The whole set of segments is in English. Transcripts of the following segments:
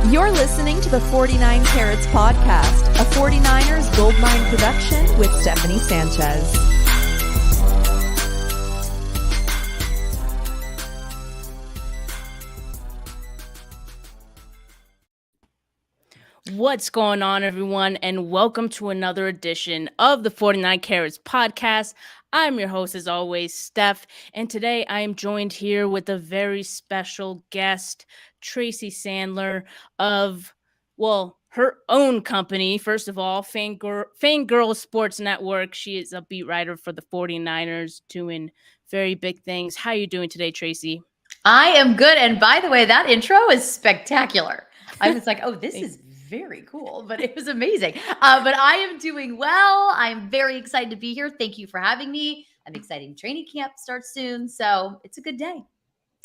You're listening to the 49 Carats Podcast, a 49ers Goldmine production with Stephanie Sanchez. What's going on, everyone, and welcome to another edition of the 49 Carats Podcast. I'm your host, as always, Steph, and today I am joined here with a very special guest, Tracy Sandler of, her own company, first of all, Fangirl Sports Network. She is a beat writer for the 49ers, doing very big things. How are you doing today, Tracy? I am good, and by the way, that intro is spectacular. I was like, oh, this is very cool, but it was amazing. But I am doing well. I'm very excited to be here. Thank you for having me. I'm excited. Training camp starts soon, so it's a good day.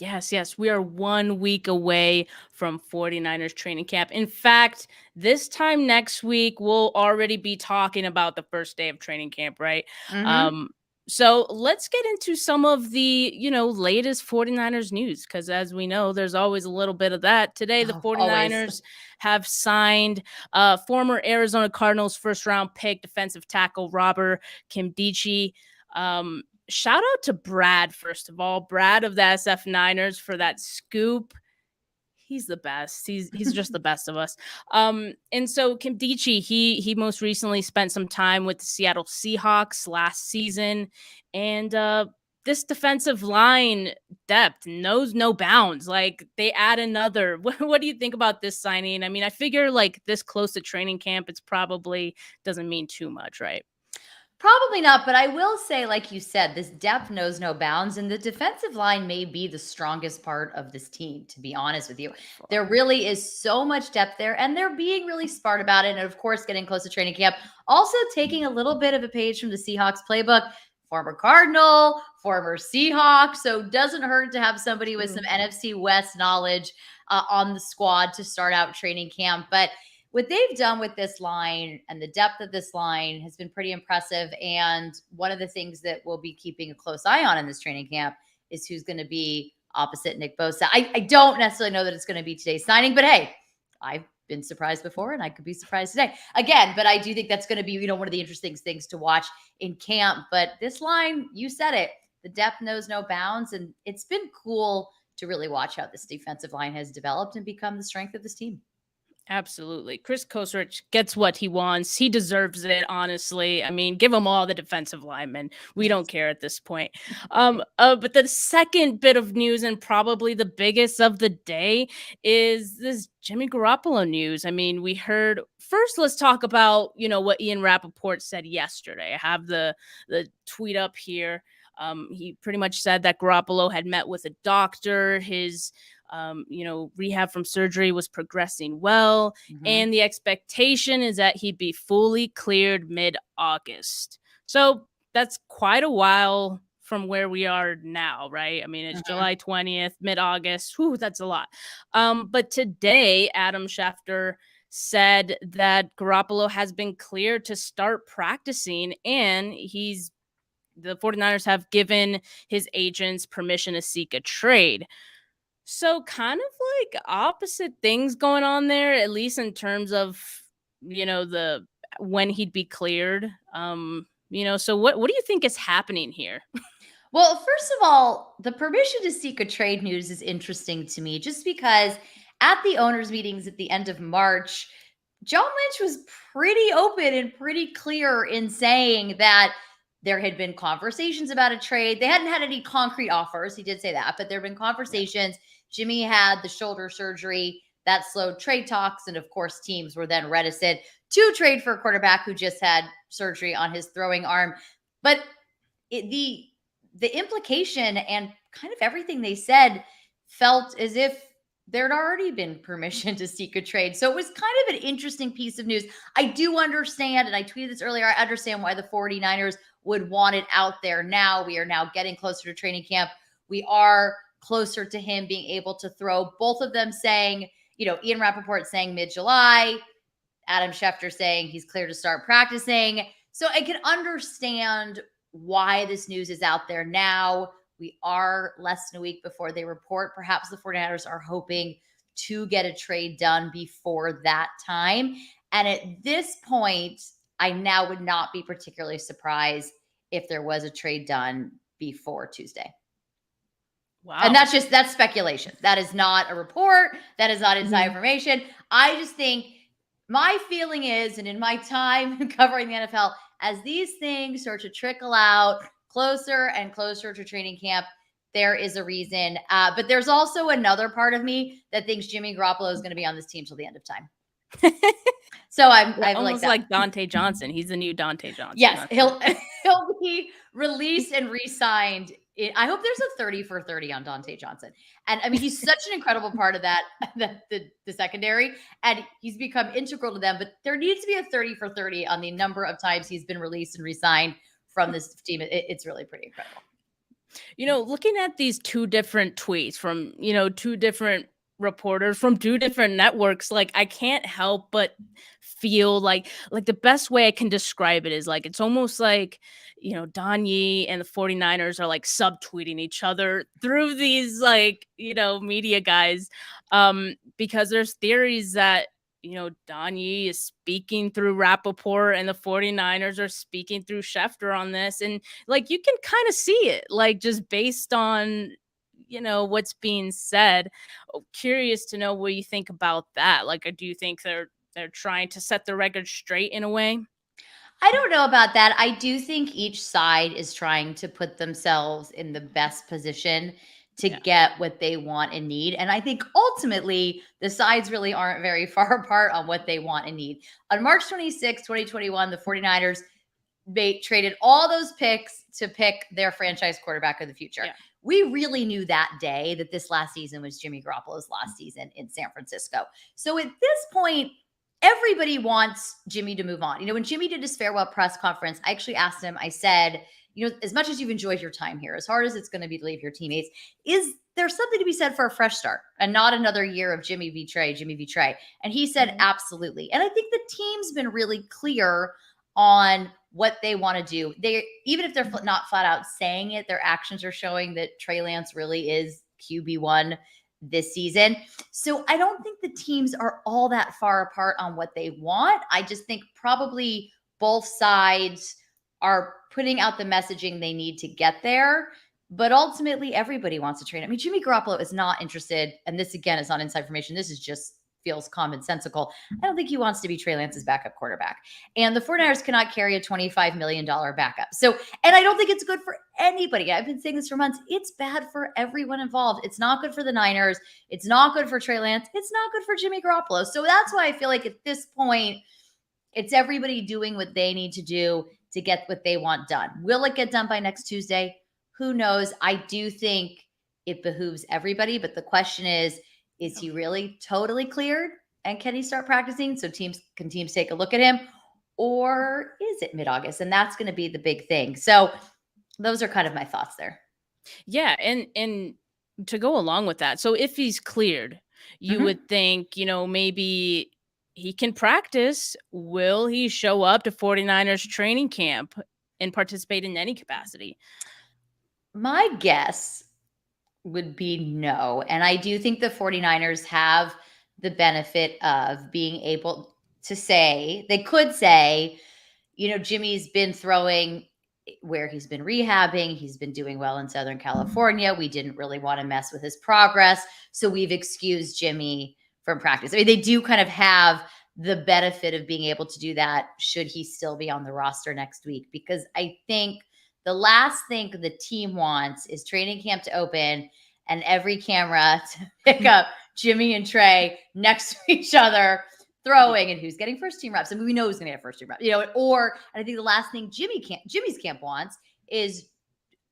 Yes. We are 1 week away from 49ers training camp. In fact, this time next week, we'll already be talking about the first day of training camp, right? Mm-hmm. So let's get into some of the, latest 49ers news, because as we know, there's always a little bit of that. Today, the 49ers have signed former Arizona Cardinals first-round pick, defensive tackle Robert Nkemdiche. Shout out to Brad, first of all. Brad of the SF Niners for that scoop. He's the best. He's just the best of us. And so Nkemdiche, he most recently spent some time with the Seattle Seahawks last season. And this defensive line depth knows no bounds. Like, they add another. What do you think about this signing? I mean, I figure like this close to training camp, it's probably doesn't mean too much, right? Probably not, but I will say, like you said, this depth knows no bounds, and the defensive line may be the strongest part of this team, to be honest with you. There really is so much depth there, and they're being really smart about it, and of course, getting close to training camp. Also taking a little bit of a page from the Seahawks playbook. Former Cardinal, former Seahawk, so doesn't hurt to have somebody with some NFC West knowledge on the squad to start out training camp, but what they've done with this line and the depth of this line has been pretty impressive. And one of the things that we'll be keeping a close eye on in this training camp is who's going to be opposite Nick Bosa. I don't necessarily know that it's going to be today's signing, but hey, I've been surprised before and I could be surprised today again. But I do think that's going to be, one of the interesting things to watch in camp. But this line, you said it, the depth knows no bounds. And it's been cool to really watch how this defensive line has developed and become the strength of this team. Absolutely. Chris Kosrich gets what he wants. He deserves it, honestly. I mean, give him all the defensive linemen. We don't care at this point. But the second bit of news, and probably the biggest of the day, is this Jimmy Garoppolo news. I mean, we heard first, let's talk about, what Ian Rappaport said yesterday. I have the tweet up here. He pretty much said that Garoppolo had met with a doctor. His rehab from surgery was progressing well. Mm-hmm. And the expectation is that he'd be fully cleared mid-August. So that's quite a while from where we are now, right? I mean, it's July 20th, mid-August. Whew, that's a lot. But today, Adam Schefter said that Garoppolo has been cleared to start practicing, and the 49ers have given his agents permission to seek a trade. So kind of like opposite things going on there, at least in terms of, the when he'd be cleared. So what do you think is happening here? Well, first of all, the permission to seek a trade news is interesting to me just because at the owners' meetings at the end of March, John Lynch was pretty open and pretty clear in saying that there had been conversations about a trade. They hadn't had any concrete offers. He did say that, but there have been conversations. Yeah. Jimmy had the shoulder surgery that slowed trade talks. And of course, teams were then reticent to trade for a quarterback who just had surgery on his throwing arm. But the implication and kind of everything they said felt as if there'd already been permission to seek a trade. So it was kind of an interesting piece of news. I do understand, and I tweeted this earlier, I understand why the 49ers would want it out there now. We are now getting closer to training camp. We are closer to him being able to throw. Both of them saying, Ian Rappaport saying mid-July, Adam Schefter saying he's clear to start practicing. So I can understand why this news is out there now. We are less than a week before they report. Perhaps the 49ers are hoping to get a trade done before that time. And at this point, I now would not be particularly surprised if there was a trade done before Tuesday. Wow. And that's speculation. That is not a report. That is not inside information. I just think my feeling is, and in my time covering the NFL, as these things start to trickle out closer and closer to training camp, there is a reason. But there's also another part of me that thinks Jimmy Garoppolo is going to be on this team till the end of time. So I'm almost like Dante Johnson. He's the new Dante Johnson. Yes, he'll be released and re-signed. I hope there's a 30 for 30 on Dante Johnson. And I mean, he's such an incredible part of that, the secondary, and he's become integral to them. But there needs to be a 30 for 30 on the number of times he's been released and re-signed from this team. It's really pretty incredible. Looking at these two different tweets from, two different reporters from two different networks, like I can't help but feel like the best way I can describe it is like it's almost like Don Yee and the 49ers are like subtweeting each other through these media guys, because there's theories that Don Yee is speaking through Rappaport and the 49ers are speaking through Schefter on this, and like you can kind of see it like just based on what's being said. Curious to know what you think about that. Like, do you think they're trying to set the record straight in a way? I don't know about that. I do think each side is trying to put themselves in the best position to get what they want and need. And I think ultimately the sides really aren't very far apart on what they want and need. On March 26, 2021, the 49ers traded all those picks to pick their franchise quarterback of the future. Yeah. We really knew that day that this last season was Jimmy Garoppolo's last season in San Francisco. So at this point, everybody wants Jimmy to move on. When Jimmy did his farewell press conference, I actually asked him, I said, as much as you've enjoyed your time here, as hard as it's going to be to leave your teammates, is there something to be said for a fresh start and not another year of Jimmy v. Trey? And he said, absolutely. And I think the team's been really clear on what they want to do. Even if they're not flat out saying it, their actions are showing that Trey Lance really is QB1 this season. So I don't think the teams are all that far apart on what they want. I just think probably both sides are putting out the messaging they need to get there. But ultimately, everybody wants to trade. I mean, Jimmy Garoppolo is not interested. And this, again, is not inside information. This is just feels commonsensical. I don't think he wants to be Trey Lance's backup quarterback. And the 49ers cannot carry a $25 million backup. So, and I don't think it's good for anybody. I've been saying this for months. It's bad for everyone involved. It's not good for the Niners. It's not good for Trey Lance. It's not good for Jimmy Garoppolo. So that's why I feel like at this point, it's everybody doing what they need to do to get what they want done. Will it get done by next Tuesday? Who knows? I do think it behooves everybody, but the question is he really totally cleared? And can he start practicing so teams take a look at him? Or is it mid-August? And that's going to be the big thing. So those are kind of my thoughts there. Yeah. And to go along with that, so if he's cleared, you would think, maybe he can practice. Will he show up to 49ers training camp and participate in any capacity? My guess would be no. And I do think the 49ers have the benefit of being able to say, they could say, Jimmy's been throwing where he's been rehabbing. He's been doing well in Southern California. We didn't really want to mess with his progress. So we've excused Jimmy from practice. I mean, they do kind of have the benefit of being able to do that should he still be on the roster next week. Because I think the last thing the team wants is training camp to open and every camera to pick up Jimmy and Trey next to each other throwing and who's getting first team reps. I mean, we know who's going to get first team reps, and I think the last thing Jimmy's camp wants is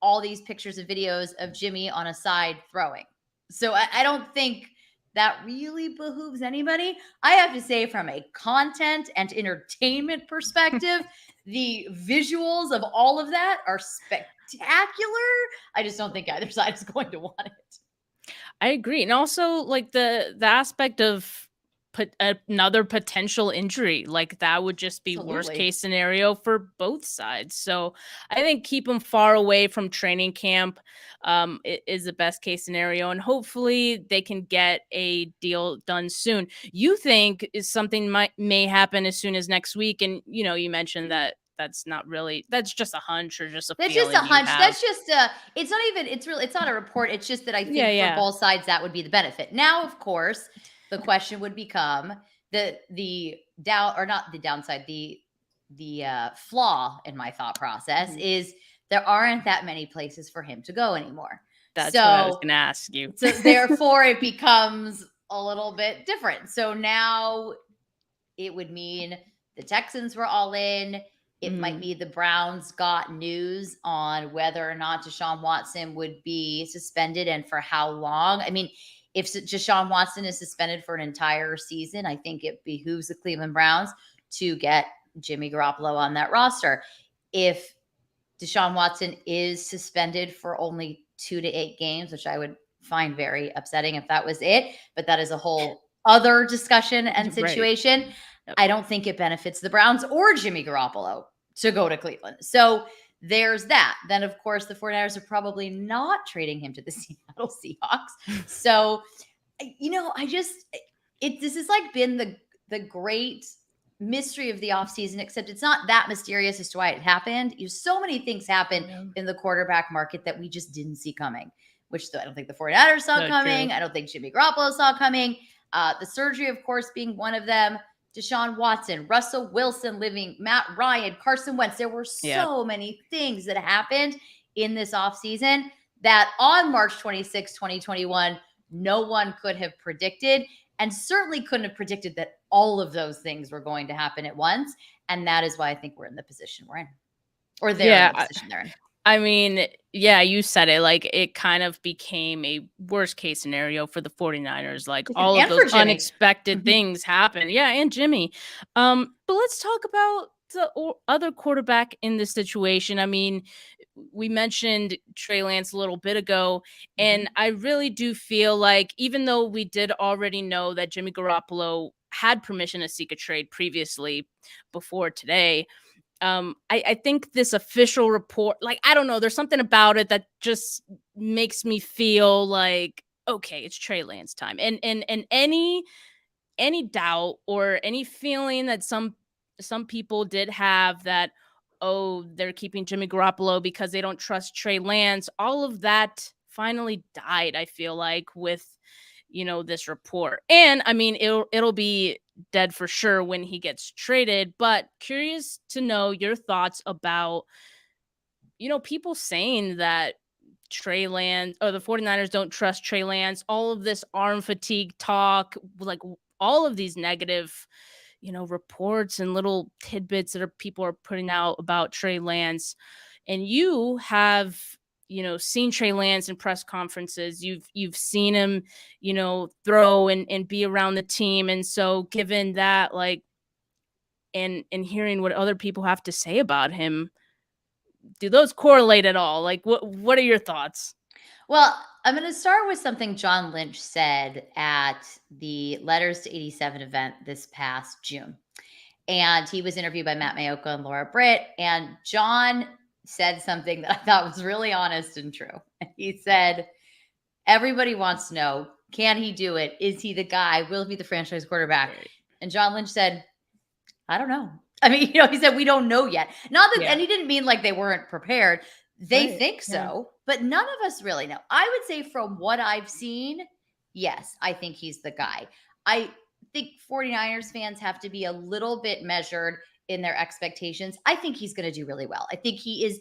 all these pictures and videos of Jimmy on a side throwing. So I don't think that really behooves anybody. I have to say, from a content and entertainment perspective, the visuals of all of that are spectacular. I just don't think either side is going to want it. I agree. And also like the aspect of another potential injury. Like that would just be worst case scenario for both sides. So I think keep him far away from training camp is the best case scenario, and hopefully they can get a deal done soon. You think is something may happen as soon as next week, and you mentioned that that's just a hunch or just a that's feeling just a hunch. you have. That's just it's not a report. It's just that I think for both sides that would be the benefit. Now, of course, the question would become the flaw in my thought process is there aren't that many places for him to go anymore. That's what I was going to ask you. So therefore it becomes a little bit different. So now it would mean the Texans were all in. It might mean the Browns got news on whether or not Deshaun Watson would be suspended and for how long. I mean, if Deshaun Watson is suspended for an entire season, I think it behooves the Cleveland Browns to get Jimmy Garoppolo on that roster. If Deshaun Watson is suspended for only 2 to 8 games, which I would find very upsetting if that was it, but that is a whole other discussion and situation. Right. Yep. I don't think it benefits the Browns or Jimmy Garoppolo to go to Cleveland. So there's that. Then, of course, the 49ers are probably not trading him to the Seattle Seahawks. So, this has like been the great mystery of the offseason, except it's not that mysterious as to why it happened. So many things happened in the quarterback market that we just didn't see coming, which I don't think the 49ers saw coming. True. I don't think Jimmy Garoppolo saw coming. The surgery, of course, being one of them. Deshaun Watson, Russell Wilson living, Matt Ryan, Carson Wentz. There were so many things that happened in this offseason that on March 26, 2021, no one could have predicted, and certainly couldn't have predicted that all of those things were going to happen at once. And that is why I think we're in the position we're in, or they're in the position they're in. I mean, yeah, you said it. Like, it kind of became a worst case scenario for the 49ers. Like, all of those unexpected things happen. Yeah, and Jimmy. But let's talk about the other quarterback in this situation. I mean, we mentioned Trey Lance a little bit ago, and I really do feel like, even though we did already know that Jimmy Garoppolo had permission to seek a trade previously before today, I think this official report, like, I don't know, there's something about it that just makes me feel like, okay, it's Trey Lance time. And any doubt or any feeling that some people did have that, oh, they're keeping Jimmy Garoppolo because they don't trust Trey Lance, all of that finally died, I feel like, with this report. And I mean, it'll be dead for sure when he gets traded, but curious to know your thoughts about, people saying that Trey Lance or the 49ers don't trust Trey Lance, all of this arm fatigue talk, like all of these negative, reports and little tidbits that people are putting out about Trey Lance. And you have, seen Trey Lance in press conferences. You've seen him, throw and be around the team. And so given that, like, and hearing what other people have to say about him, do those correlate at all? Like, what are your thoughts? Well, I'm going to start with something John Lynch said at the Letters to 87 event this past June. And he was interviewed by Matt Mayoka and Laura Britt. And John said something that I thought was really honest and true. He said, everybody wants to know, can he do it? Is he the guy? Will he be the franchise quarterback? Right. And John Lynch said, I don't know. I mean, he said, we don't know yet. Not that, and he didn't mean like they weren't prepared. They think so, but none of us really know. I would say from what I've seen, yes, I think he's the guy. I think 49ers fans have to be a little bit measured in their expectations. I think he's going to do really well. I think he is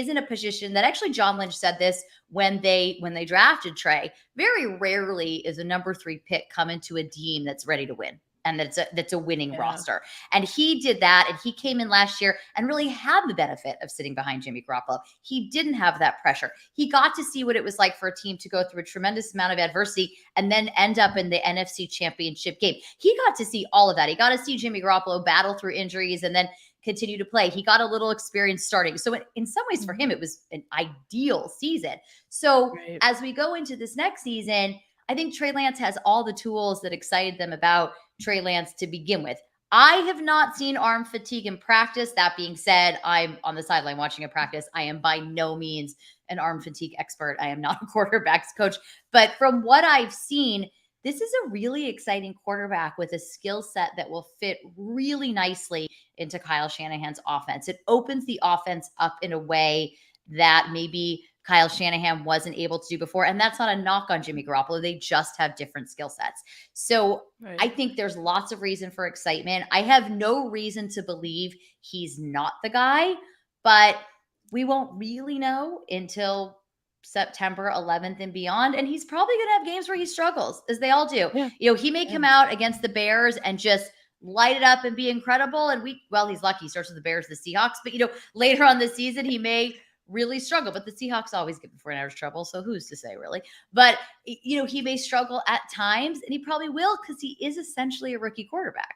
in a position that actually John Lynch said this when they drafted Trey. Very rarely is a number 3 pick come into a team that's ready to win and that's a winning roster. And he did that, and he came in last year and really had the benefit of sitting behind Jimmy Garoppolo. He didn't have that pressure. He got to see what it was like for a team to go through a tremendous amount of adversity and then end up in the NFC Championship game. He got to see all of that. He got to see Jimmy Garoppolo battle through injuries and then continue to play. He got a little experience starting. So in some ways for him, it was an ideal season. So as we go into this next season, I think Trey Lance has all the tools that excited them about Trey Lance to begin with. I have not seen arm fatigue in practice. That being said, I'm on the sideline watching a practice. I am by no means an arm fatigue expert. I am not a quarterback's coach. But from what I've seen, this is a really exciting quarterback with a skill set that will fit really nicely into Kyle Shanahan's offense. It opens the offense up in a way that maybe Kyle Shanahan wasn't able to do before. And that's not a knock on Jimmy Garoppolo. They just have different skill sets. So I think there's lots of reason for excitement. I have no reason to believe he's not the guy, but we won't really know until September 11th and beyond. And he's probably going to have games where he struggles, as they all do. Yeah. He may come out against the Bears and just light it up and be incredible. And he's lucky he starts with the Bears, the Seahawks, but later on this season, he may really struggle, but the Seahawks always give the 49ers trouble. So who's to say, really? But, he may struggle at times, and he probably will because he is essentially a rookie quarterback.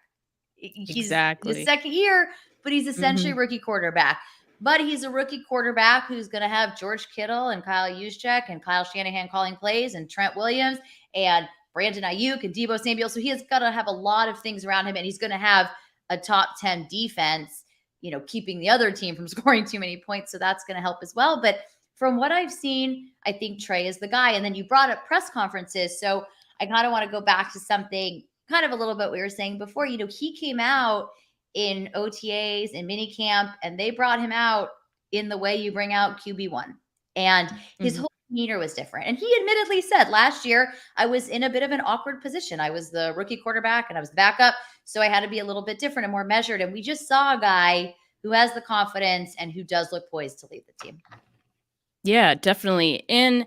He's his second year, but he's essentially a rookie quarterback. But he's a rookie quarterback who's going to have George Kittle and Kyle Juszczyk and Kyle Shanahan calling plays and Trent Williams and Brandon Nyuk and Debo Samuel. So he has got to have a lot of things around him, and he's going to have a top 10 defense, keeping the other team from scoring too many points. So that's going to help as well. But from what I've seen, I think Trey is the guy. And then you brought up press conferences. So I kind of want to go back to something kind of a little bit we were saying before. He came out in OTAs and minicamp, and they brought him out in the way you bring out QB1. And his whole demeanor was different. And he admittedly said, last year, I was in a bit of an awkward position. I was the rookie quarterback and I was the backup. So I had to be a little bit different and more measured. And we just saw a guy who has the confidence and who does look poised to lead the team. Yeah, definitely. And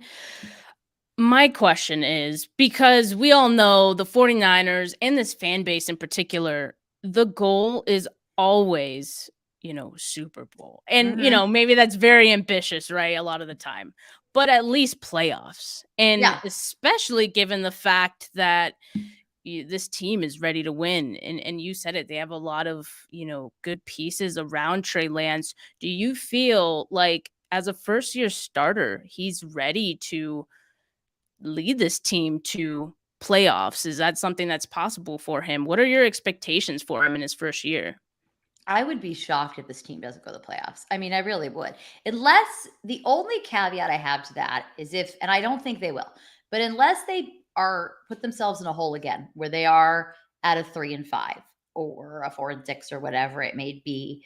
my question is, because we all know the 49ers and this fan base in particular, the goal is always, Super Bowl. And, maybe that's very ambitious, right? A lot of the time, but at least playoffs. And especially given the fact that this team is ready to win. And you said it, they have a lot of, good pieces around Trey Lance. Do you feel like as a first year starter, he's ready to lead this team to playoffs? Is that something that's possible for him? What are your expectations for him in his first year? I would be shocked if this team doesn't go to the playoffs. I mean, I really would. Unless the only caveat I have to that is and I don't think they will, but unless they put themselves in a hole again where they are at a 3-5 or a 4-6 or whatever it may be,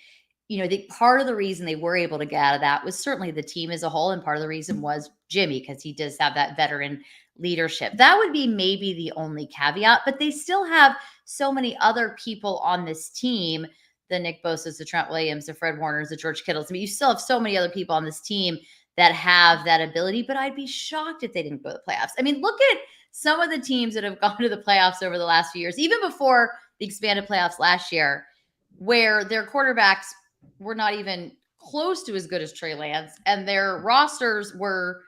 part of the reason they were able to get out of that was certainly the team as a whole. And part of the reason was Jimmy, because he does have that veteran leadership. That would be maybe the only caveat, but they still have so many other people on this team, the Nick Bosa's, the Trent Williams, the Fred Warners, the George Kittles. I mean, you still have so many other people on this team that have that ability, but I'd be shocked if they didn't go to the playoffs. I mean, look at some of the teams that have gone to the playoffs over the last few years, even before the expanded playoffs last year, where their quarterbacks were not even close to as good as Trey Lance, and their rosters were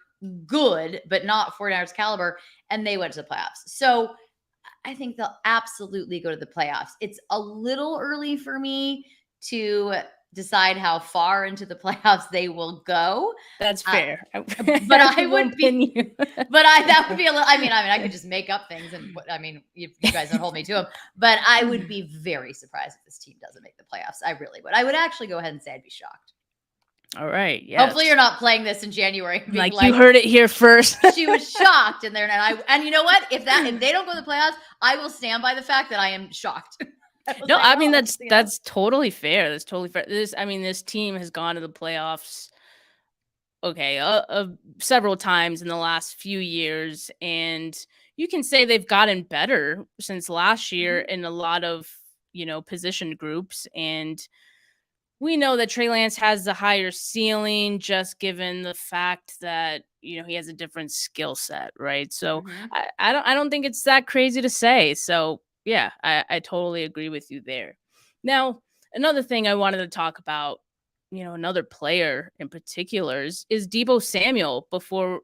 good, but not 49ers caliber, and they went to the playoffs. So I think they'll absolutely go to the playoffs. It's a little early for me to decide how far into the playoffs they will go. That's fair. But I would be, that would be a little, I could just make up things and you guys don't hold me to them, but I would be very surprised if this team doesn't make the playoffs. I really would. I would actually go ahead and say I'd be shocked. All right. Yeah. Hopefully you're not playing this in January. Like you heard it here first. She was shocked, and and you know what? If they don't go to the playoffs, I will stand by the fact that I am shocked. That's totally fair. That's totally fair. This team has gone to the playoffs, several times in the last few years, and you can say they've gotten better since last year in a lot of position groups, and we know that Trey Lance has the higher ceiling just given the fact that, he has a different skill set, right? So I don't think it's that crazy to say. So yeah, I totally agree with you there. Now, another thing I wanted to talk about, another player in particular is Debo Samuel before,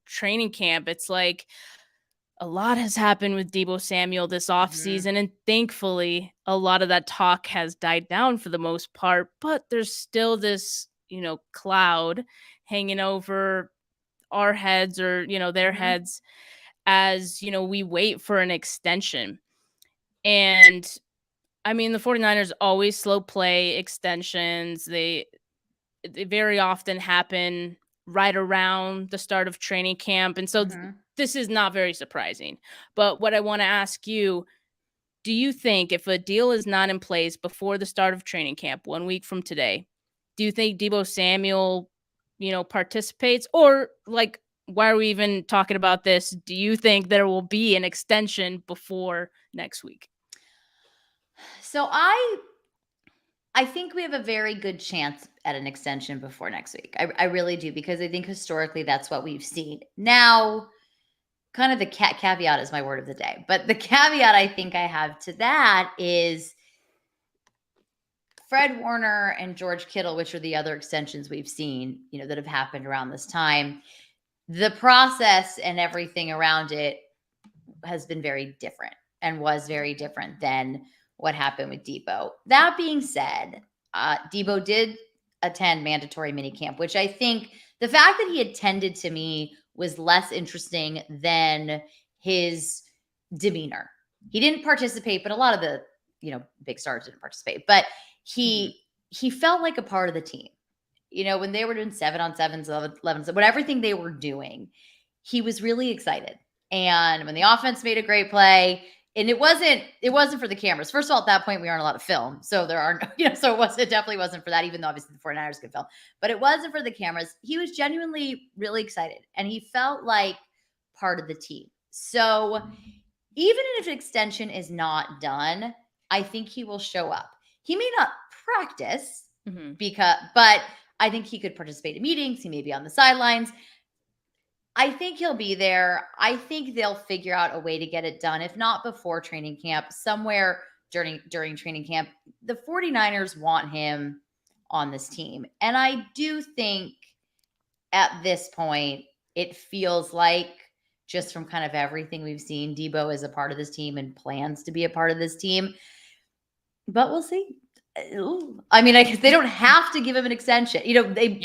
training camp. It's like a lot has happened with Debo Samuel this offseason, and thankfully a lot of that talk has died down for the most part, but there's still this, cloud hanging over our heads or, their heads. as, we wait for an extension. And I mean, the 49ers always slow play extensions. They very often happen right around the start of training camp. And so this is not very surprising. But what I want to ask you, do you think if a deal is not in place before the start of training camp, 1 week from today, do you think Debo Samuel, participates? Or like, why are we even talking about this? Do you think there will be an extension before next week? So I think we have a very good chance at an extension before next week. I really do, because I think historically that's what we've seen. Now, kind of the caveat is my word of the day, but the caveat I think I have to that is Fred Warner and George Kittle, which are the other extensions we've seen, that have happened around this time. The process and everything around it has been very different and was very different than what happened with Debo. That being said, Debo did attend mandatory minicamp, which I think the fact that he attended to me was less interesting than his demeanor. He didn't participate, but a lot of the, big stars didn't participate, but he felt like a part of the team. When they were doing 7-on-7s, 11s, everything they were doing, he was really excited. And when the offense made a great play, and it wasn't for the cameras. First of all, at that point, we aren't allowed to film. So there are, so it definitely wasn't for that, even though obviously the 49ers could film. But it wasn't for the cameras. He was genuinely really excited. And he felt like part of the team. So even if an extension is not done, I think he will show up. He may not practice, but I think he could participate in meetings. He may be on the sidelines. I think he'll be there. I think they'll figure out a way to get it done. If not before training camp, somewhere during training camp. The 49ers want him on this team. And I do think at this point, it feels like, just from kind of everything we've seen, Debo is a part of this team and plans to be a part of this team. But we'll see. I mean, they don't have to give him an extension.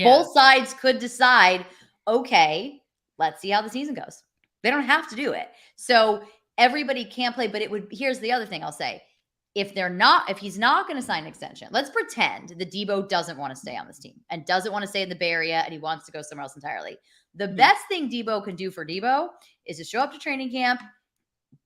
Both sides could decide, okay, let's see how the season goes. They don't have to do it. So everybody can play, but here's the other thing I'll say. If he's not going to sign an extension, let's pretend that Debo doesn't want to stay on this team and doesn't want to stay in the Bay Area and he wants to go somewhere else entirely. The best thing Debo can do for Debo is to show up to training camp,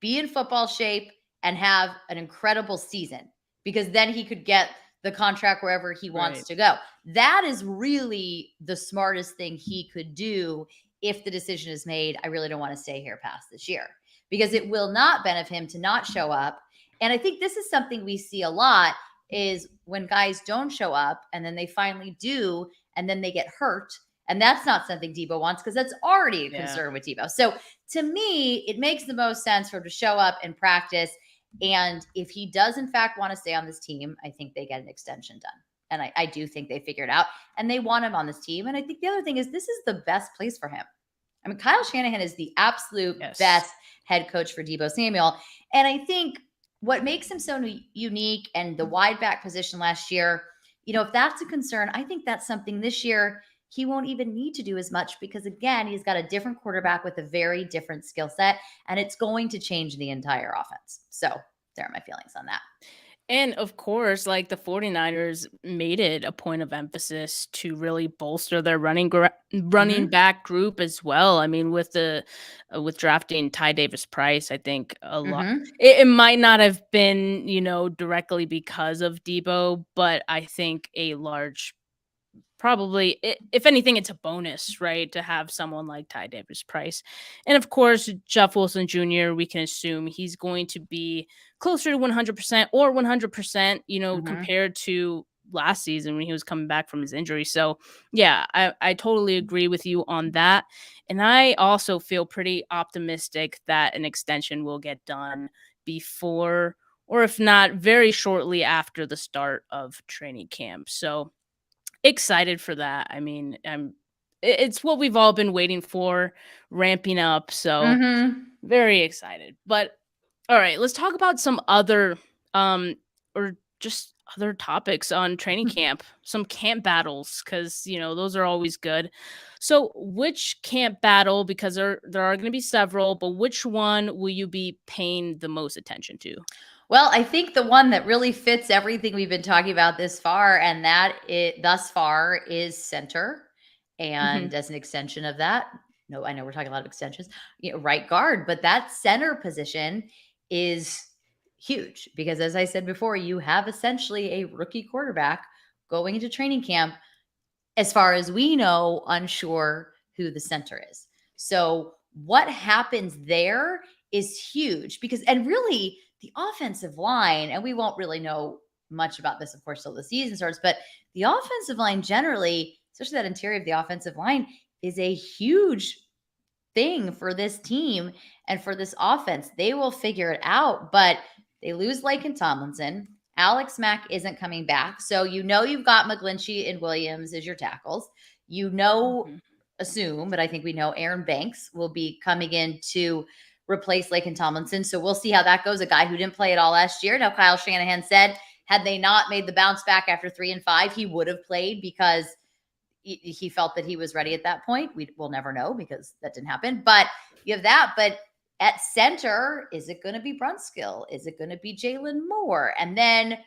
be in football shape, and have an incredible season, because then he could get the contract wherever he wants to go. That is really the smartest thing he could do if the decision is made, I really don't want to stay here past this year, because it will not benefit him to not show up. And I think this is something we see a lot, is when guys don't show up and then they finally do, and then they get hurt. And that's not something Debo wants, because that's already a concern with Debo. So to me, it makes the most sense for him to show up and practice. And if he does, in fact, want to stay on this team, I think they get an extension done. And I do think they figure it out and they want him on this team. And I think the other thing is, this is the best place for him. I mean, Kyle Shanahan is the absolute best head coach for Debo Samuel. And I think what makes him so unique, and the wide back position last year, if that's a concern, I think that's something this year he won't even need to do as much, because again, he's got a different quarterback with a very different skill set, and it's going to change the entire offense. So there are my feelings on that. And of course, like, the 49ers made it a point of emphasis to really bolster their running back group as well. I mean, with drafting Ty Davis Price, I think a lot. It might not have been, directly because of Debo, but I think a large, probably, if anything, it's a bonus, right, to have someone like Ty Davis Price. And of course, Jeff Wilson Jr., we can assume he's going to be closer to 100% or 100%, compared to last season when he was coming back from his injury. So yeah, I totally agree with you on that. And I also feel pretty optimistic that an extension will get done before, or if not, very shortly after the start of training camp. So excited for that. I mean, it's what we've all been waiting for, ramping up. So very excited. But all right, let's talk about some other or just other topics on training camp, some camp battles, because those are always good. So, which camp battle? Because there are going to be several, but which one will you be paying the most attention to? Well, I think the one that really fits everything we've been talking about this far, and thus far is center. Hmm. And as an extension of that, no, I know we're talking a lot of extensions, right guard, but that center position is huge because, as I said before, you have essentially a rookie quarterback going into training camp, as far as we know, unsure who the center is. So what happens there is huge because, and really the offensive line, and we won't really know much about this, of course, till the season starts, but the offensive line generally, especially that interior of the offensive line, is a huge thing for this team and for this offense. They will figure it out, but they lose Laken Tomlinson. Alex Mack isn't coming back. So you've got McGlinchey and Williams as your tackles. Assume, but I think we know Aaron Banks will be coming in to replace Laken Tomlinson. So we'll see how that goes. A guy who didn't play at all last year. Now, Kyle Shanahan said, had they not made the bounce back after 3 and 5, he would have played because he felt that he was ready at that point. We'll never know because that didn't happen. But you have that. But at center, is it going to be Brunskill? Is it going to be Jalen Moore? And then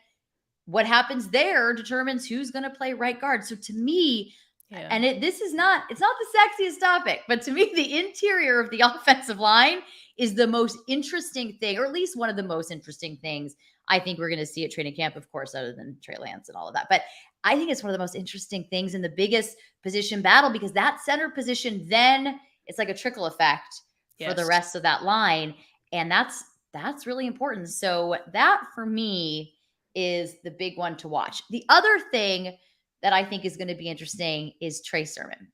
what happens there determines who's going to play right guard. So to me, and it's not the sexiest topic, but to me, the interior of the offensive line is the most interesting thing, or at least one of the most interesting things I think we're going to see at training camp, of course, other than Trey Lance and all of that. But I think it's one of the most interesting things in the biggest position battle because that center position, then it's like a trickle effect for the rest of that line. And that's really important. So that for me is the big one to watch. The other thing that I think is going to be interesting is Trey Sermon.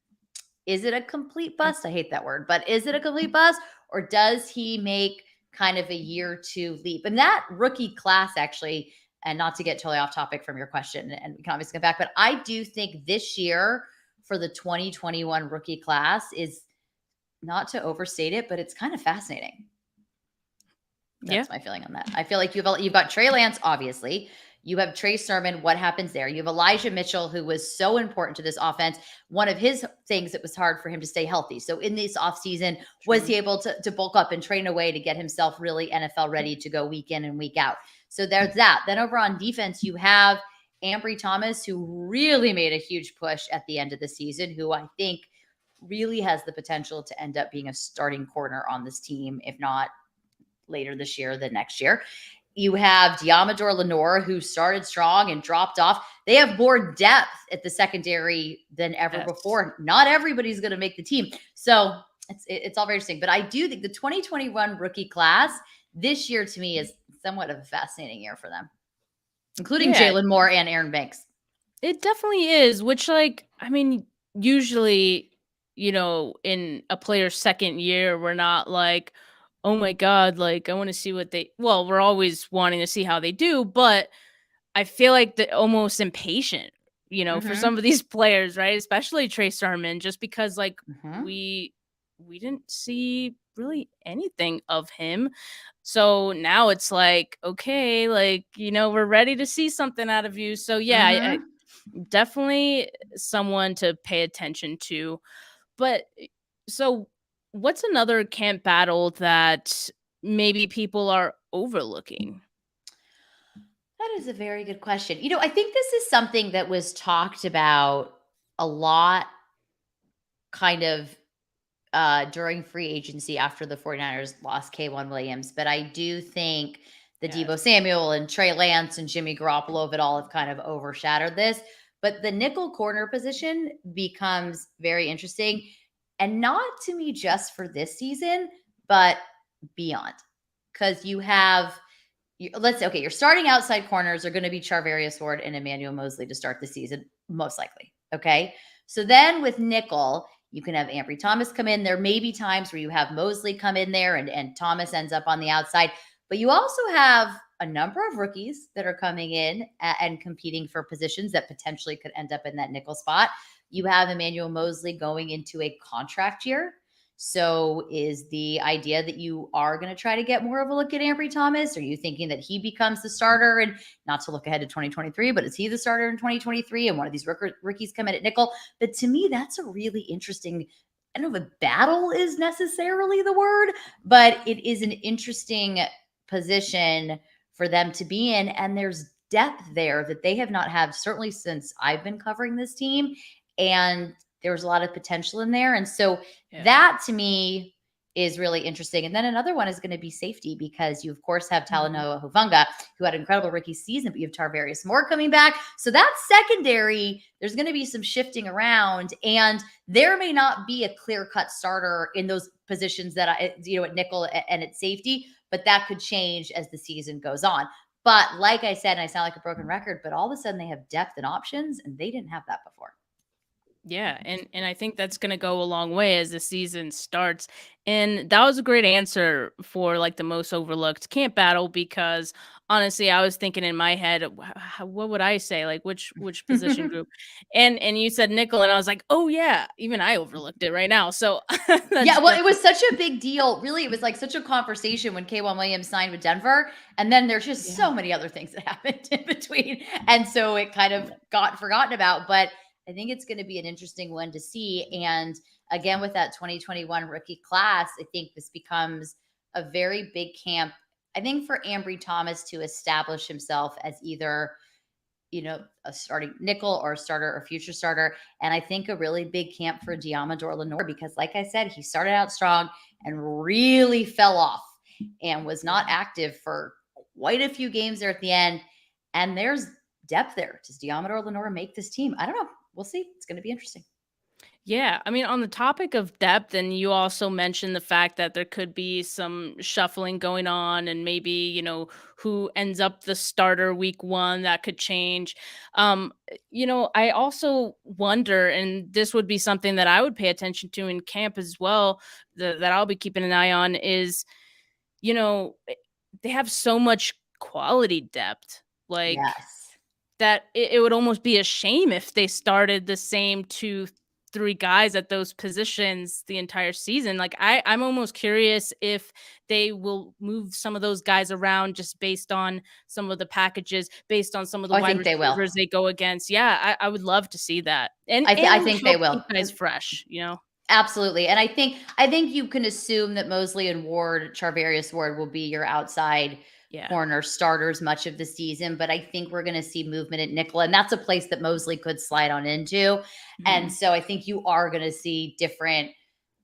Is it a complete bust? I hate that word, but is it a complete bust, or does he make kind of a year 2 leap? And that rookie class, actually, and not to get totally off topic from your question, and we can obviously come back, but I do think this year for the 2021 rookie class is, not to overstate it, but it's kind of fascinating. That's my feeling on that. I feel like you've got Trey Lance, obviously. You have Trey Sermon. What happens there? You have Elijah Mitchell, who was so important to this offense. One of his things, it was hard for him to stay healthy. So in this offseason, was he able to bulk up and train away to get himself really NFL ready to go week in and week out? So there's that. Then over on defense, you have Ambry Thomas, who really made a huge push at the end of the season, who I think really has the potential to end up being a starting corner on this team, if not later this year, than next year. You have Diamador Lenore, who started strong and dropped off. They have more depth at the secondary than ever before. Not everybody's going to make the team. So it's all very interesting. But I do think the 2021 rookie class this year, to me, is somewhat of a fascinating year for them, including Jalen Moore and Aaron Banks. It definitely is, which, usually, in a player's second year, we're not like, oh my God, I want to see we're always wanting to see how they do, but I feel like they're almost impatient, for some of these players, right? Especially Trey Sermon, just because we didn't see really anything of him. So now it's like, okay, we're ready to see something out of you. So I definitely someone to pay attention to. But so what's another camp battle that maybe people are overlooking? That is a very good question. I think this is something that was talked about a lot kind of during free agency after the 49ers lost K1 Williams. But I do think the Debo Samuel and Trey Lance and Jimmy Garoppolo of it all have kind of overshadowed this. But the nickel corner position becomes very interesting. And not to me just for this season, but beyond. Because you have, your starting outside corners are going to be Charvarius Ward and Emmanuel Mosley to start the season, most likely. Okay. So then with nickel, you can have Ambry Thomas come in. There may be times where you have Mosley come in there and Thomas ends up on the outside. But you also have a number of rookies that are coming in and competing for positions that potentially could end up in that nickel spot. You have Emmanuel Mosley going into a contract year. So is the idea that you are going to try to get more of a look at Ambry Thomas? Are you thinking that he becomes the starter, and not to look ahead to 2023, but is he the starter in 2023 and one of these rookies come in at nickel? But to me, that's a really interesting, I don't know if a battle is necessarily the word, but it is an interesting position for them to be in. And there's depth there that they have not had, certainly since I've been covering this team. And there's a lot of potential in there. And so that to me is really interesting. And then another one is going to be safety, because you, of course, have Talanoa Hufanga, who had an incredible rookie season, but you have Tarvarius Moore coming back. So that secondary, there's going to be some shifting around, and there may not be a clear-cut starter in those positions that at nickel and at safety, but that could change as the season goes on. But like I said, and I sound like a broken record, but all of a sudden they have depth and options, and they didn't have that before. Yeah, and I think that's going to go a long way as the season starts. And that was a great answer for like the most overlooked camp battle, because honestly, I was thinking in my head, what would I say? Like which position group? And you said nickel, and I was like, oh yeah, even I overlooked it right now. So yeah, well, it was such a big deal. Really, it was like such a conversation when K'Wan Williams signed with Denver, and then there's just so many other things that happened in between, and so it kind of got forgotten about. But I think it's going to be an interesting one to see. And again, with that 2021 rookie class, I think this becomes a very big camp, I think, for Ambry Thomas to establish himself as either, a starting nickel or a starter or future starter. And I think a really big camp for Diamador Lenore, because like I said, he started out strong and really fell off and was not active for quite a few games there at the end. And there's depth there. Does Diamador Lenore make this team? I don't know. We'll see. It's going to be interesting. Yeah, I mean, on the topic of depth, and you also mentioned the fact that there could be some shuffling going on, and maybe, who ends up the starter week one, that could change. I also wonder, and this would be something that I would pay attention to in camp as well, that I'll be keeping an eye on is, they have so much quality depth. Like, yes. That it would almost be a shame if they started the same 2-3 guys at those positions the entire season. Like I'm almost curious if they will move some of those guys around just based on some of the packages, based on some of the wide receivers they go against. Yeah, I would love to see that. And I think they will. Keep guys fresh, Absolutely. And I think you can assume that Mosley and Charvarius Ward will be your outside corner starters much of the season, but I think we're going to see movement at nickel, and that's a place that Mosley could slide on into. And so I think you are going to see different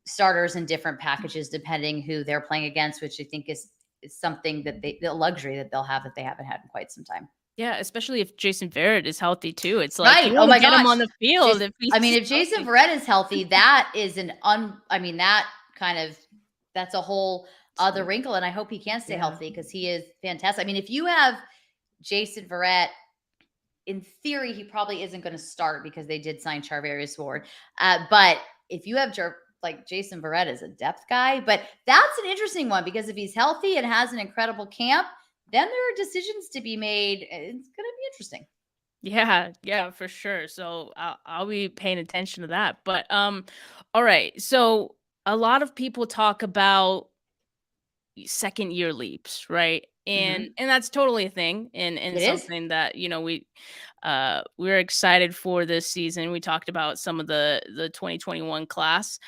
starters and different packages depending who they're playing against, which I think is something that the luxury that they'll have that they haven't had in quite some time. Yeah, especially if Jason Verrett is healthy too. It's like, right. Oh my God, him on the field. If Jason Verrett is healthy, that is that's a whole other wrinkle. And I hope he can stay healthy, because he is fantastic. I mean, if you have Jason Verrett, in theory, he probably isn't going to start because they did sign Charvarius Ward. But if you have Jason Verrett as a depth guy, but that's an interesting one, because if he's healthy and has an incredible camp, then there are decisions to be made. It's going to be interesting. Yeah, for sure. So I'll be paying attention to that. But all right. So a lot of people talk about second year leaps, right? And that's totally a thing, and something that we're excited for this season. We talked about some of the 2021 class.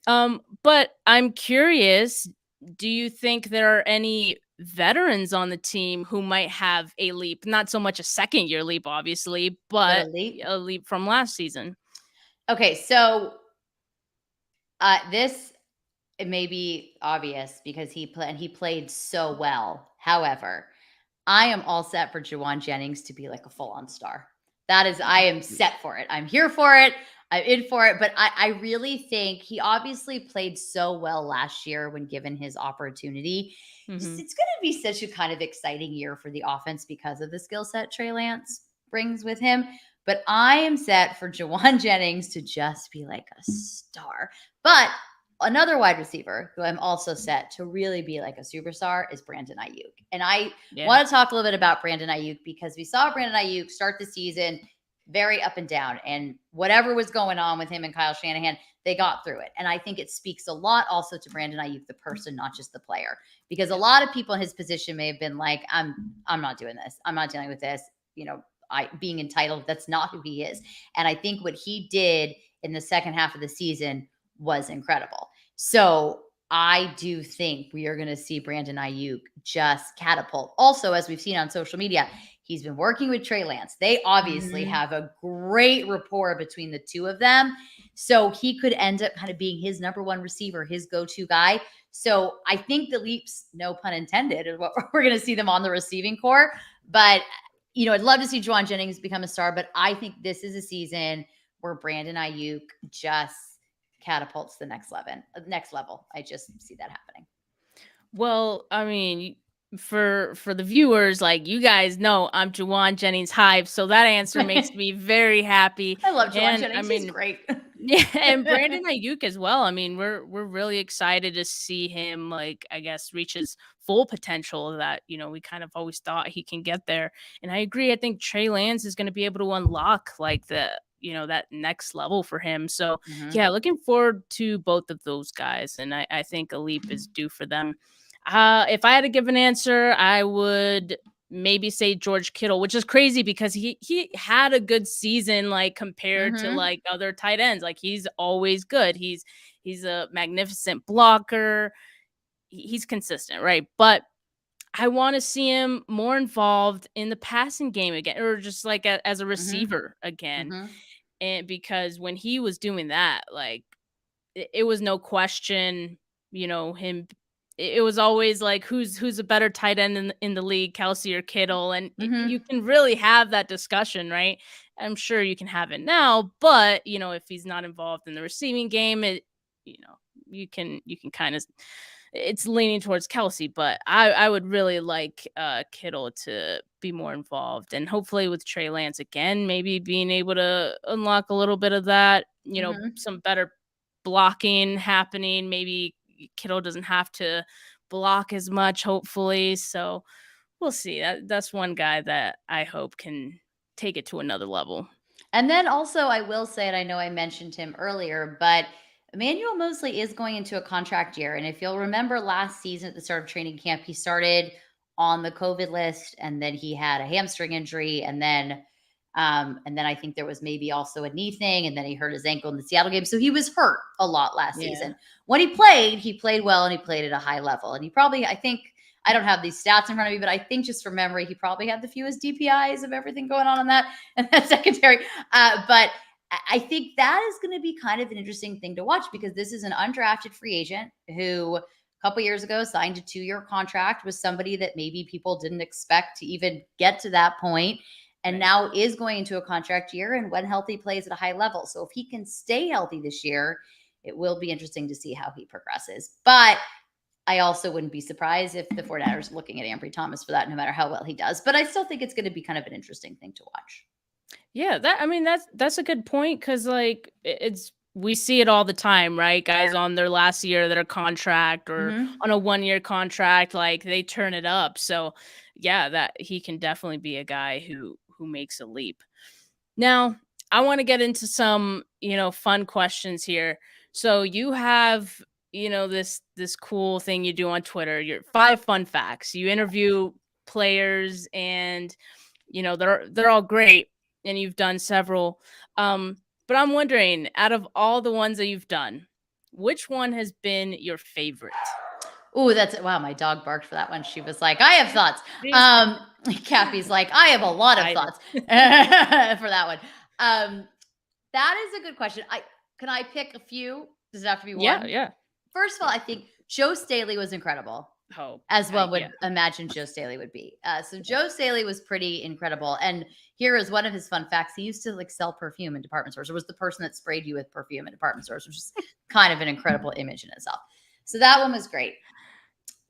But I'm curious, do you think there are any veterans on the team who might have a leap? Not so much a second year leap, obviously, but a leap from last season. Okay, so it may be obvious because he played so well. However, I am all set for Jauan Jennings to be like a full-on star. I am set for it. I'm here for it. I'm in for it. But I really think he obviously played so well last year when given his opportunity. It's going to be such a kind of exciting year for the offense because of the skill set Trey Lance brings with him. But I am set for Jauan Jennings to just be like a star. But another wide receiver who I'm also set to really be like a superstar is Brandon Ayuk. And I want to talk a little bit about Brandon Ayuk, because we saw Brandon Ayuk start the season very up and down. And whatever was going on with him and Kyle Shanahan, they got through it. And I think it speaks a lot also to Brandon Ayuk, the person, not just the player, because a lot of people in his position may have been like, I'm not doing this. I'm not dealing with this. Being entitled, that's not who he is. And I think what he did in the second half of the season was incredible. So I do think we are going to see Brandon Ayuk just catapult. Also, as we've seen on social media, he's been working with Trey Lance. They obviously have a great rapport between the two of them. So he could end up kind of being his number one receiver, his go-to guy. So I think the leaps, no pun intended, is what we're going to see them on the receiving core. But, I'd love to see Jauan Jennings become a star, but I think this is a season where Brandon Ayuk just catapults the next level. I just see that happening. Well, I mean, for the viewers, like, you guys know I'm Jauan Jennings hive, so that answer makes me very happy. I love Jauan Jennings. He's great. Yeah, and Brandon Ayuk as well. I mean, we're really excited to see him, like, I guess, reach his full potential that, we kind of always thought he can get there. And I agree. I think Trey Lance is going to be able to unlock like that next level for him. So yeah, looking forward to both of those guys. And I think a leap is due for them. If I had to give an answer, I would maybe say George Kittle, which is crazy because he had a good season, like, compared to like other tight ends. Like, he's always good. He's a magnificent blocker. He's consistent, right? But I want to see him more involved in the passing game again, or just like as a receiver again. And because when he was doing that, like, it was no question, him. It was always like, who's a better tight end in the league, Kelsey or Kittle? And you can really have that discussion, right? I'm sure you can have it now, but if he's not involved in the receiving game, you can kind of, it's leaning towards Kelsey, but I would really like Kittle to be more involved, and hopefully with Trey Lance again, maybe being able to unlock a little bit of that, some better blocking happening. Maybe Kittle doesn't have to block as much, hopefully. So we'll see. That's one guy that I hope can take it to another level. And then also, I will say, and I know I mentioned him earlier, but Emmanuel Moseley is going into a contract year. And if you'll remember last season at the start of training camp, he started on the COVID list, and then he had a hamstring injury, and then I think there was maybe also a knee thing, and then he hurt his ankle in the Seattle game. So he was hurt a lot last season. When he played well, and he played at a high level. And he probably, I don't have these stats in front of me, but I think just from memory, he probably had the fewest DPIs of everything going on in that secondary. But I think that is going to be kind of an interesting thing to watch, because this is an undrafted free agent who a couple years ago signed a 2-year contract with somebody that maybe people didn't expect to even get to that point. And now is going into a contract year, and when healthy, plays at a high level. So if he can stay healthy this year, it will be interesting to see how he progresses. But I also wouldn't be surprised if the 49ers are looking at Ambry Thomas for that, no matter how well he does. But I still think it's going to be kind of an interesting thing to watch. Yeah, that's a good point, because like we see it all the time, right? Guys on their last year of their contract, or on a 1-year contract, like, they turn it up. So yeah, that he can definitely be a guy who makes a leap. Now, I want to get into some, fun questions here. So you have, this cool thing you do on Twitter, your 5 fun facts. You interview players, and, they're all great, and you've done several. But I'm wondering, out of all the ones that you've done, which one has been your favorite? Oh, wow. My dog barked for that one. She was like, I have thoughts. Cappy's like, I have a lot of thoughts for that one. That is a good question. Can I pick a few? Does it have to be one? Yeah. First of all, I think Joe Staley was incredible. As one would imagine Joe Staley would be. So Joe Staley was pretty incredible. And here is one of his fun facts. He used to sell perfume in department stores. Or was the person that sprayed you with perfume in department stores, which is kind of an incredible image in itself. So that one was great.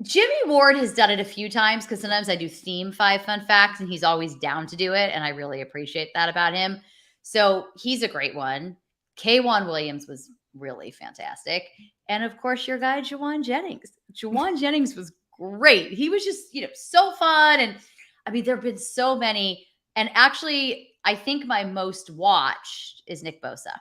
Jimmy Ward has done it a few times, because sometimes I do theme 5 fun facts, and he's always down to do it. And I really appreciate that about him. So he's a great one. K'Wan Williams was really fantastic. And of course, your guy, Jauan Jennings. Jauan Jennings was great. He was just, so fun. And I mean, there have been so many. And actually, I think my most watched is Nick Bosa.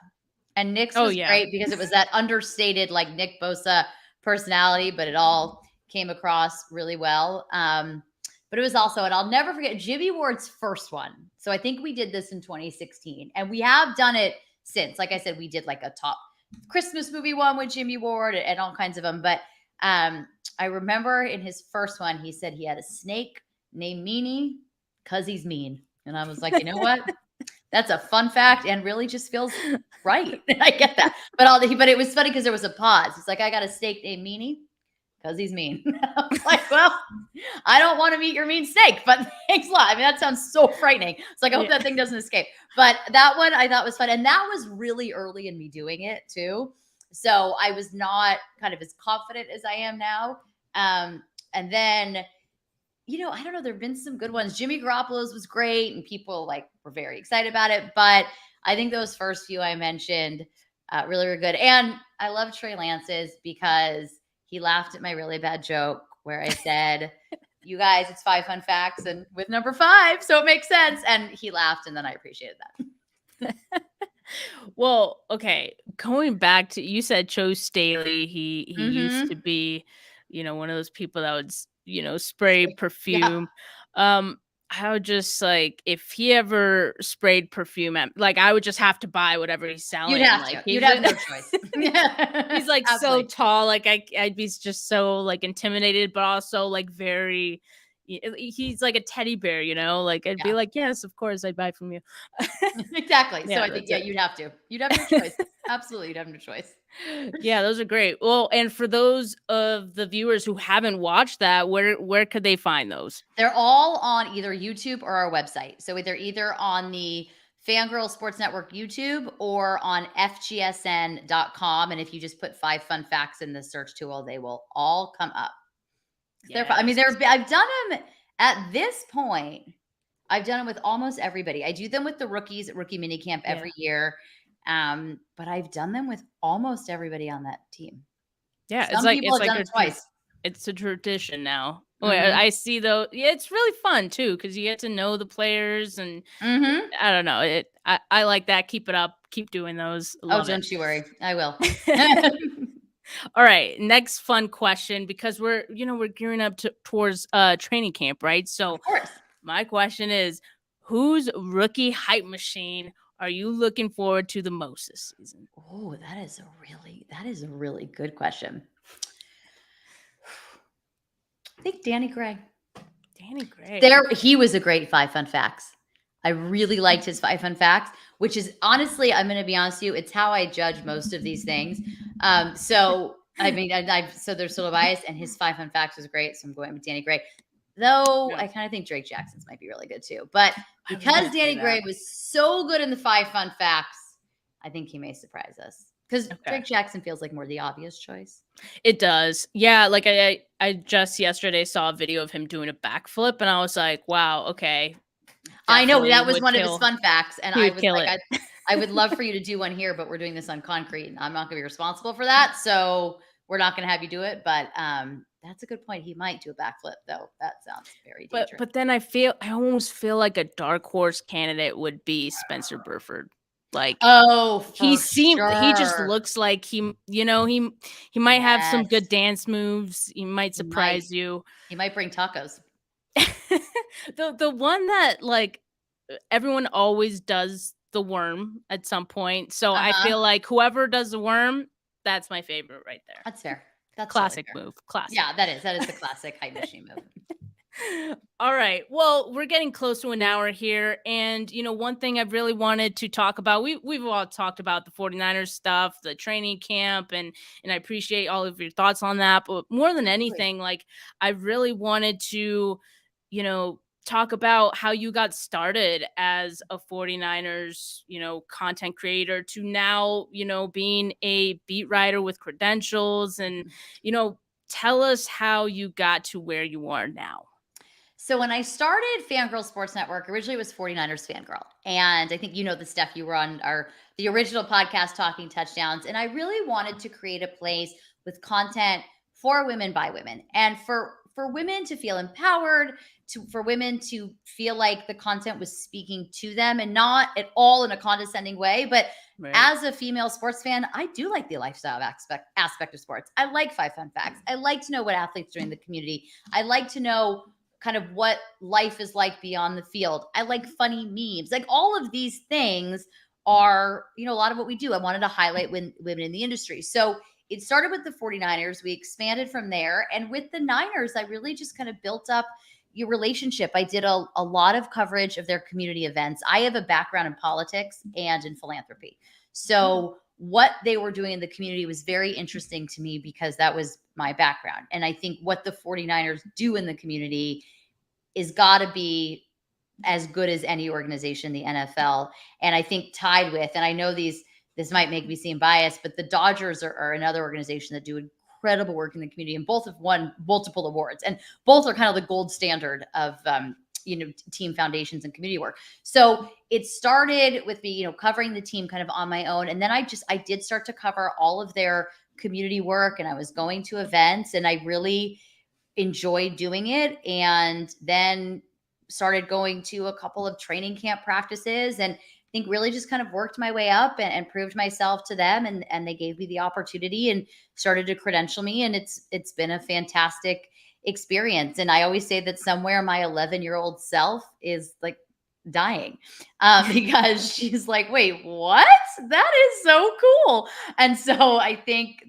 And Nick's Oh, was yeah. great because it was that understated, like Nick Bosa personality, but it all came across really well. But it was also, and I'll never forget, Jimmy Ward's first one. So I think we did this in 2016, and we have done it since. Like I said, we did like a top Christmas movie one with Jimmy Ward and all kinds of them. But I remember in his first one, he said he had a snake named Meanie because he's mean. And I was like, you know what? That's a fun fact and really just feels right. I get that. But it was funny because there was a pause. He's like, I got a snake named Meanie because he's mean. I was like, well, I don't want to meet your mean snake, but thanks a lot. I mean, that sounds so frightening. It's like, I hope that thing doesn't escape. But that one I thought was fun. And that was really early in me doing it too. So I was not kind of as confident as I am now. And then, I don't know, there've been some good ones. Jimmy Garoppolo's was great and people were very excited about it. But I think those first few I mentioned really were good. And I love Trey Lance's because he laughed at my really bad joke where I said, you guys, it's 5 fun facts and with number 5. So it makes sense. And he laughed and then I appreciated that. Well, okay. Going back to, you said Joe Staley. He used to be, one of those people that would, spray perfume. Yeah. I would just if he ever sprayed perfume at, I would just have to buy whatever he's selling. You'd have to. You'd have no choice. He's so tall. I'd be just so intimidated, but also very. He's like a teddy bear, I'd be like, yes, of course I'd buy from you. Exactly. So I think, you'd have to. You'd have no choice. Absolutely. You'd have no choice. Yeah, those are great. Well, and for those of the viewers who haven't watched that, where could they find those? They're all on either YouTube or our website. So they're either on the Fangirl Sports Network YouTube or on FGSN.com. And if you just put 5 fun facts in the search tool, they will all come up. Yes. I've done them at this point. I've done them with almost everybody. I do them with the rookies at Rookie Minicamp every year. But I've done them with almost everybody on that team. Yeah. Some people have done it twice. It's a tradition now. Mm-hmm. I see though. Yeah, it's really fun too, because you get to know the players and I don't know. I like that. Keep it up. Keep doing those. Don't you worry. I will. All right. Next fun question, because we're gearing up towards training camp, right? So of course. My question is, whose rookie hype machine are you looking forward to the most this season? Oh, that is a really good question. I think Danny Gray. He was a great 5 fun facts. I really liked his 5 fun facts, which is honestly, I'm going to be honest with you, it's how I judge most of these things. So I mean, so there's still a bias, and his 5 fun facts was great. So I'm going with Danny Gray. Though I kind of think Drake Jackson's might be really good too. But because Danny Gray was so good in the 5 fun facts, I think he may surprise us. Because Drake Jackson feels like more the obvious choice. It does. Yeah, I just yesterday saw a video of him doing a backflip, and I was like, wow, okay. I know, that was one of his fun facts. And I was like, I would love for you to do one here, but we're doing this on concrete, and I'm not going to be responsible for that. So we're not going to have you do it. But that's a good point. He might do a backflip, though. That sounds very dangerous. But then I almost feel like a dark horse candidate would be Spencer Burford. He just looks like he might have some good dance moves. He might surprise you. He might bring tacos. The one that everyone always does the worm at some point. So I feel like whoever does the worm, that's my favorite right there. That's fair. That's classic really fair. Move. Classic. Yeah, that is the classic hype machine move. All right. Well, we're getting close to an hour here. And, one thing I've really wanted to talk about, we've all talked about the 49ers stuff, the training camp, and I appreciate all of your thoughts on that. But more than anything, I really wanted to, talk about how you got started as a 49ers, content creator to now, being a beat writer with credentials and, tell us how you got to where you are now. So when I started Fangirl Sports Network, originally it was 49ers Fangirl. And I think the Steph, you were on the original podcast Talking Touchdowns. And I really wanted to create a place with content for women by women. And for for women to feel empowered, for women to feel like the content was speaking to them, and not at all in a condescending way. But as a female sports fan, I do like the lifestyle aspect of sports. I like 5 fun facts. I like to know what athletes do in the community. I like to know kind of what life is like beyond the field. I like funny memes. Like, all of these things are, a lot of what we do. I wanted to highlight women in the industry. So it started with the 49ers. We expanded from there. And with the Niners, I really just kind of built up your relationship. I did a lot of coverage of their community events. I have a background in politics and in philanthropy. So what they were doing in the community was very interesting to me, because that was my background. And I think what the 49ers do in the community is got to be as good as any organization in the NFL. And I think tied with, and I know this might make me seem biased, but the Dodgers are another organization that do incredible work in the community, and both have won multiple awards, and both are kind of the gold standard of team foundations and community work. So it started with me, covering the team kind of on my own. And then I did start to cover all of their community work, and I was going to events, and I really enjoyed doing it. And then started going to a couple of training camp practices, and I think really just kind of worked my way up and proved myself to them. And they gave me the opportunity and started to credential me. And it's been a fantastic experience. And I always say that somewhere my 11-year-old self is like dying because she's like, wait, what? That is so cool. And so I think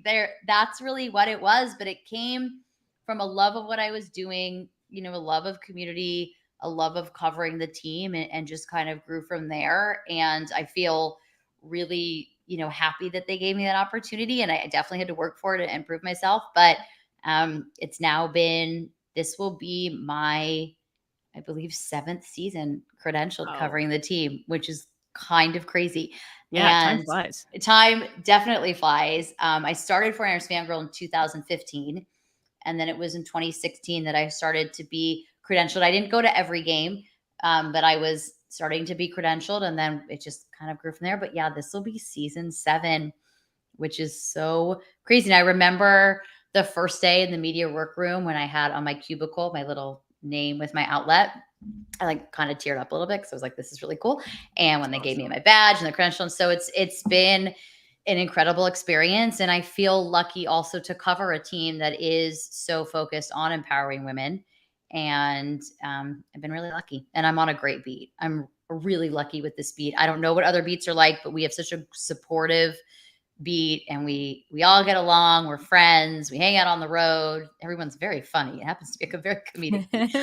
that's really what it was. But it came from a love of what I was doing, a love of community, a love of covering the team, and just kind of grew from there. And I feel really, happy that they gave me that opportunity. And I definitely had to work for it and prove myself. But it's now this will be my, I believe, 7th season credentialed covering the team, which is kind of crazy. Yeah, time flies. Time definitely flies. I started 49ers Fangirl in 2015. And then it was in 2016 that I started to be credentialed. I didn't go to every game, but I was starting to be credentialed, and then it just kind of grew from there. But yeah, this will be season 7, which is so crazy. And I remember the first day in the media workroom when I had on my cubicle my little name with my outlet. I like kind of teared up a little bit because I was like, this is really cool. And when they gave me my badge and the credential, and so it's been an incredible experience. And I feel lucky also to cover a team that is so focused on empowering women. And I've been really lucky, and I'm on a great beat. I'm really lucky with this beat. I don't know what other beats are like, but we have such a supportive beat, and we all get along. We're friends. We hang out on the road. Everyone's very funny. It happens to be a very comedic beat.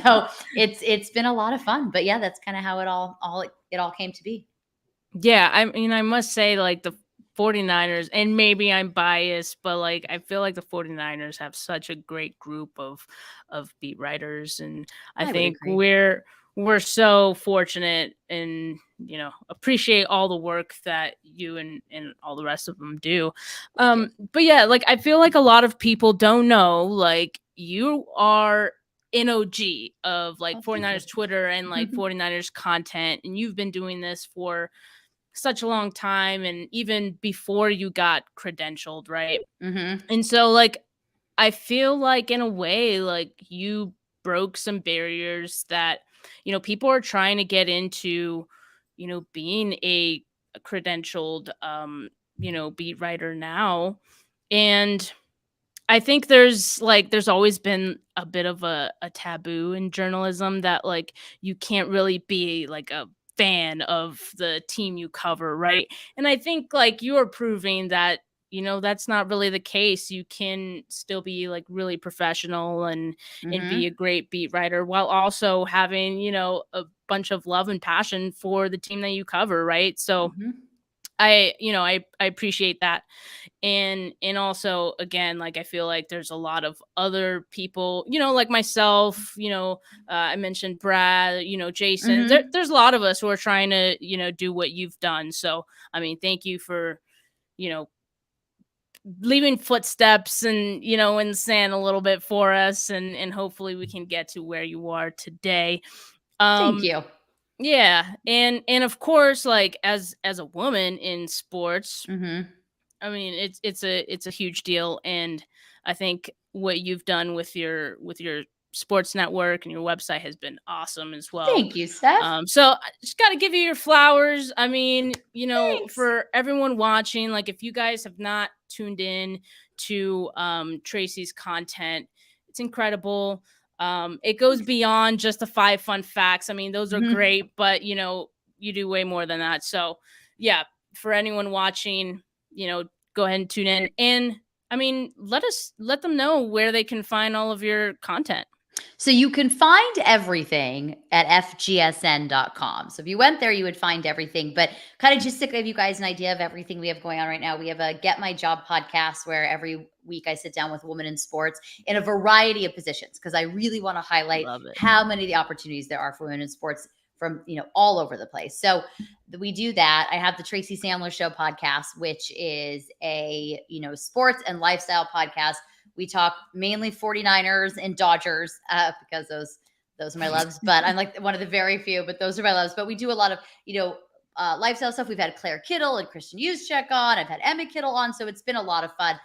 So it's been a lot of fun. But yeah, that's kind of how it all came to be. Yeah, I mean, I must say, like, the 49ers, and maybe I'm biased, but like I feel like the 49ers have such a great group of beat writers, and I think we're so fortunate, and appreciate all the work that you and all the rest of them do. But yeah, like I feel like a lot of people don't know, like, you are an OG of like 49ers Twitter and like 49ers content, and you've been doing this for such a long time, and even before you got credentialed, right? And so like I feel like in a way, like, you broke some barriers that people are trying to get into, being a credentialed beat writer now. And I think there's always been a bit of a taboo in journalism that like you can't really be like a fan of the team you cover, right? And I think like you are proving that that's not really the case. You can still be like really professional and be a great beat writer while also having a bunch of love and passion for the team that you cover, right? So I appreciate that. And also, again, like I feel like there's a lot of other people, like myself, I mentioned Brad, Jason, there's a lot of us who are trying to do what you've done. So I mean, thank you for leaving footsteps and in the sand a little bit for us, and hopefully we can get to where you are today. Thank you. Yeah, and of course, like as a woman in sports, I mean, it's a huge deal. And I think what you've done with your sports network and your website has been awesome as well. Thank you, Steph. So I just got to give you your flowers. I mean, Thanks. for everyone watching, like if you guys have not tuned in to Tracy's content, it's incredible. It goes beyond just the 5 fun facts. I mean, those are great, but you do way more than that. So yeah, for anyone watching, go ahead and tune in. And I mean, let them know where they can find all of your content. So you can find everything at fgsn.com. So if you went there, you would find everything. But kind of just to give you guys an idea of everything we have going on right now, we have a Get My Job podcast where every week I sit down with a woman in sports in a variety of positions because I really want to highlight how many of the opportunities there are for women in sports from all over the place. So we do that. I have the Tracy Sandler Show podcast, which is a sports and lifestyle podcast. We talk mainly 49ers and Dodgers because those are my loves. But I'm like one of the very few, but those are my loves. But we do a lot of lifestyle stuff. We've had Claire Kittle and Christian Juszczyk on. I've had Emma Kittle on, so it's been a lot of fun.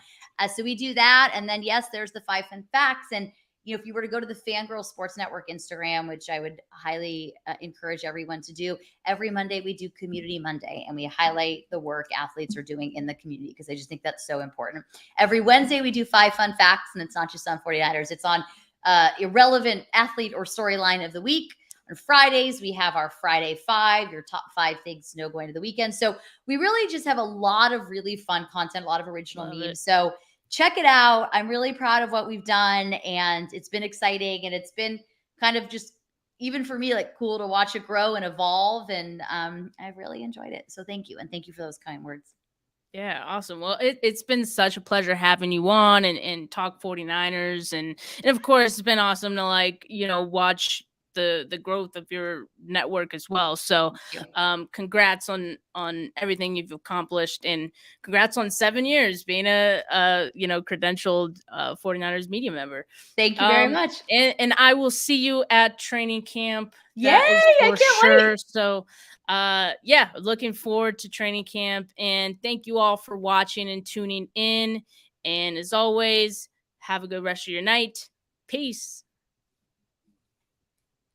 So we do that, and then yes, there's the 5 fun facts. And if you were to go to the Fangirl Sports Network Instagram, which I would highly encourage everyone to do, every Monday we do Community Monday, and we highlight the work athletes are doing in the community because I just think that's so important. Every Wednesday we do 5 fun facts, and it's not just on 49ers. It's on irrelevant athlete or storyline of the week. On Fridays, we have our Friday 5, your top 5 things to know going to the weekend. So we really just have a lot of really fun content, a lot of original memes. So check it out. I'm really proud of what we've done, and it's been exciting, and it's been kind of just, even for me, like cool to watch it grow and evolve, and I've really enjoyed it. So thank you, and thank you for those kind words. Yeah, awesome. Well, it's been such a pleasure having you on and talk 49ers, and of course, it's been awesome to watch the growth of your network as well. So congrats on everything you've accomplished, and congrats on 7 years being a credentialed 49ers media member. Thank you very much. And I will see you at training camp. Yay, I can't wait. So looking forward to training camp, and thank you all for watching and tuning in. And as always, have a good rest of your night. Peace.